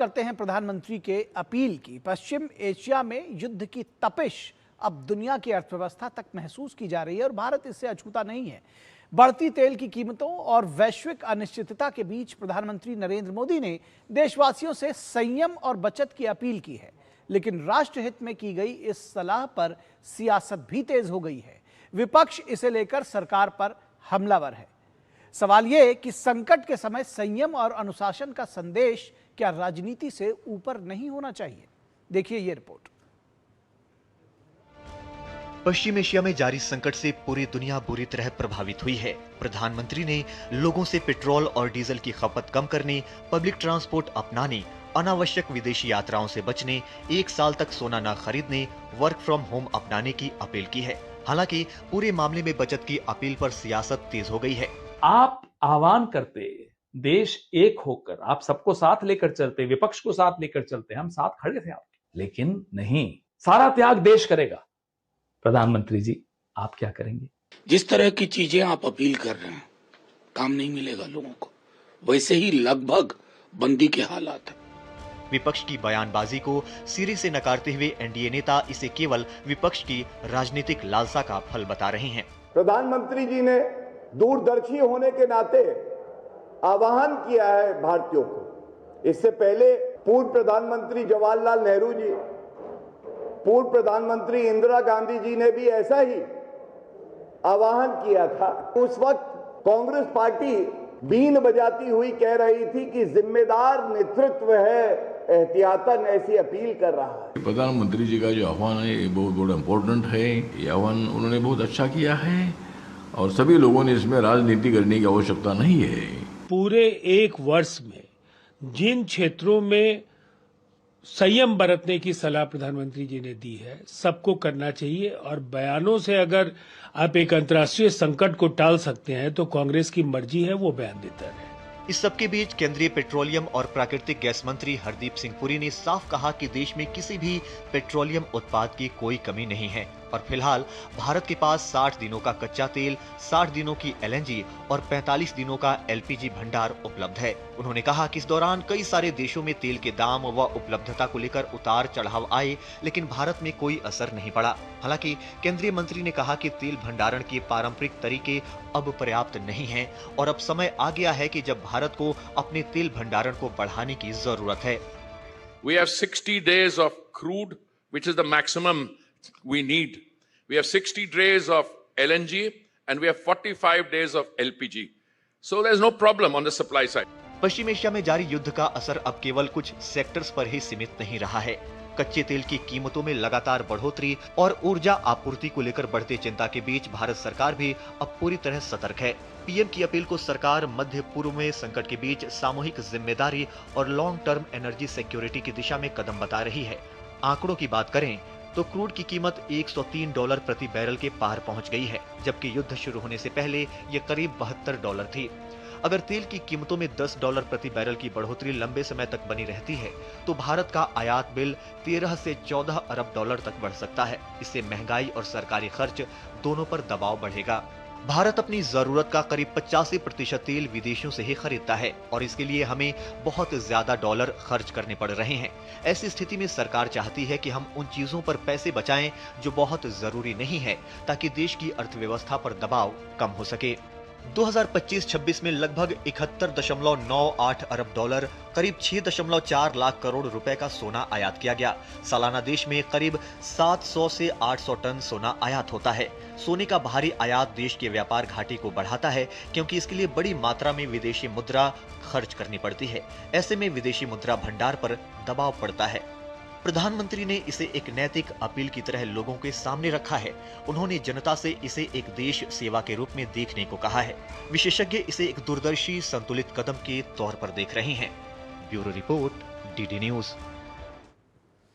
करते हैं प्रधानमंत्री के अपील की। पश्चिम एशिया में युद्ध की तपिश अब दुनिया की अर्थव्यवस्था तक महसूस की जा रही है और भारत इससे अछूता नहीं है। बढ़ती तेल की कीमतों और वैश्विक अनिश्चितता के बीच प्रधानमंत्री नरेंद्र मोदी ने देशवासियों से संयम और बचत की अपील की है, लेकिन राष्ट्रहित में की गई इस सलाह पर सियासत भी तेज हो गई है। विपक्ष इसे लेकर सरकार पर हमलावर है। सवाल यह कि संकट के समय संयम और अनुशासन का संदेश क्या राजनीति से ऊपर नहीं होना चाहिए? देखिए ये रिपोर्ट। पश्चिम एशिया में जारी संकट से पूरी दुनिया बुरी तरह प्रभावित हुई है। प्रधानमंत्री ने लोगों से पेट्रोल और डीजल की खपत कम करने, पब्लिक ट्रांसपोर्ट अपनाने, अनावश्यक विदेशी यात्राओं से बचने, 1 साल तक सोना न खरीदने, वर्क फ्रॉम होम अपनाने की अपील की है। हालांकि पूरे मामले में बचत की अपील पर सियासत तेज हो गई है। आप आह्वान करते, देश एक होकर आप सबको साथ लेकर चलते, विपक्ष को साथ लेकर चलते, हम साथ खड़े थे आपके, लेकिन नहीं, सारा त्याग देश करेगा। प्रधानमंत्री जी, आप क्या करेंगे? जिस तरह की चीजें आप अपील कर रहे हैं, काम नहीं मिलेगा लोगों को। वैसे ही लगभग बंदी के हालात है। विपक्ष की बयानबाजी को सिरे से नकारते हुए एनडीए नेता इसे केवल विपक्ष की राजनीतिक लालसा का फल बता रहे हैं। प्रधानमंत्री जी ने दूरदर्शी होने के नाते आह्वान किया है भारतीयों को। इससे पहले पूर्व प्रधानमंत्री जवाहरलाल नेहरू जी, पूर्व प्रधानमंत्री इंदिरा गांधी जी ने भी ऐसा ही आह्वान किया था। उस वक्त कांग्रेस पार्टी बीन बजाती हुई कह रही थी कि जिम्मेदार नेतृत्व है, एहतियातन ऐसी अपील कर रहा है। प्रधानमंत्री जी का जो आह्वान है ये बहुत बड़ा इम्पोर्टेंट है। ये आह्वान उन्होंने बहुत अच्छा किया है और सभी लोगों ने इसमें राजनीति करने की आवश्यकता नहीं है। पूरे 1 वर्ष में जिन क्षेत्रों में संयम बरतने की सलाह प्रधानमंत्री जी ने दी है, सबको करना चाहिए। और बयानों से अगर आप एक अंतर्राष्ट्रीय संकट को टाल सकते हैं तो कांग्रेस की मर्जी है, वो बयान देता है। इस सबके बीच केंद्रीय पेट्रोलियम और प्राकृतिक गैस मंत्री हरदीप सिंह पुरी ने साफ कहा कि देश में किसी भी पेट्रोलियम उत्पाद की कोई कमी नहीं है और फिलहाल भारत के पास 60 दिनों का कच्चा तेल, 60 दिनों की एलएनजी और 45 दिनों का एलपीजी भंडार उपलब्ध है। उन्होंने कहा कि इस दौरान कई सारे देशों में तेल के दाम व उपलब्धता को लेकर उतार चढ़ाव आए, लेकिन भारत में कोई असर नहीं पड़ा। हालांकि केंद्रीय मंत्री ने कहा कि तेल भंडारण के पारंपरिक तरीके अब पर्याप्त नहीं हैं और अब समय आ गया है कि जब भारत को अपने तेल भंडारण को बढ़ाने की जरूरत है। We have 60 days of crude, which is the maximum we need. We have 60 days of LNG and we have 45 days of LPG. So there's no problem on the supply side. Paschim Asia में जारी युद्ध का असर अब केवल कुछ sectors पर ही सीमित नहीं रहा है। कच्चे तेल की कीमतों में लगातार बढ़ोतरी और ऊर्जा आपूर्ति को लेकर बढ़ती चिंता के बीच भारत सरकार भी अब पूरी तरह सतर्क है। पीएम की अपील को सरकार मध्य पूर्व में संकट के बीच सामूहिक जिम्मेदारी और लॉन्ग टर्म एनर्जी सिक्योरिटी की दिशा में कदम बता रही है। आंकड़ों की बात करें तो क्रूड की कीमत $103 प्रति बैरल के पार पहुंच गई है, जबकि युद्ध शुरू होने से पहले ये करीब $72 थी। अगर तेल की कीमतों में $10 प्रति बैरल की बढ़ोतरी लंबे समय तक बनी रहती है तो भारत का आयात बिल 13 से 14 अरब डॉलर तक बढ़ सकता है। इससे महंगाई और सरकारी खर्च दोनों पर दबाव बढ़ेगा। भारत अपनी जरूरत का करीब 85% तेल विदेशों से ही खरीदता है और इसके लिए हमें बहुत ज्यादा डॉलर खर्च करने पड़ रहे हैं। ऐसी स्थिति में सरकार चाहती है कि हम उन चीजों पर पैसे बचाएं जो बहुत जरूरी नहीं है, ताकि देश की अर्थव्यवस्था पर दबाव कम हो सके। 2025-26 में लगभग 71.98 अरब डॉलर, करीब 6.4 लाख करोड़ रुपए का सोना आयात किया गया। सालाना देश में करीब 700 से 800 टन सोना आयात होता है। सोने का भारी आयात देश के व्यापार घाटे को बढ़ाता है, क्योंकि इसके लिए बड़ी मात्रा में विदेशी मुद्रा खर्च करनी पड़ती है। ऐसे में विदेशी मुद्रा भंडार पर दबाव पड़ता है। प्रधानमंत्री ने इसे एक नैतिक अपील की तरह लोगों के सामने रखा है। उन्होंने जनता से इसे एक देश सेवा के रूप में देखने को कहा है। विशेषज्ञ इसे एक दूरदर्शी संतुलित कदम के तौर पर देख रहे हैं। Bureau report, DD news.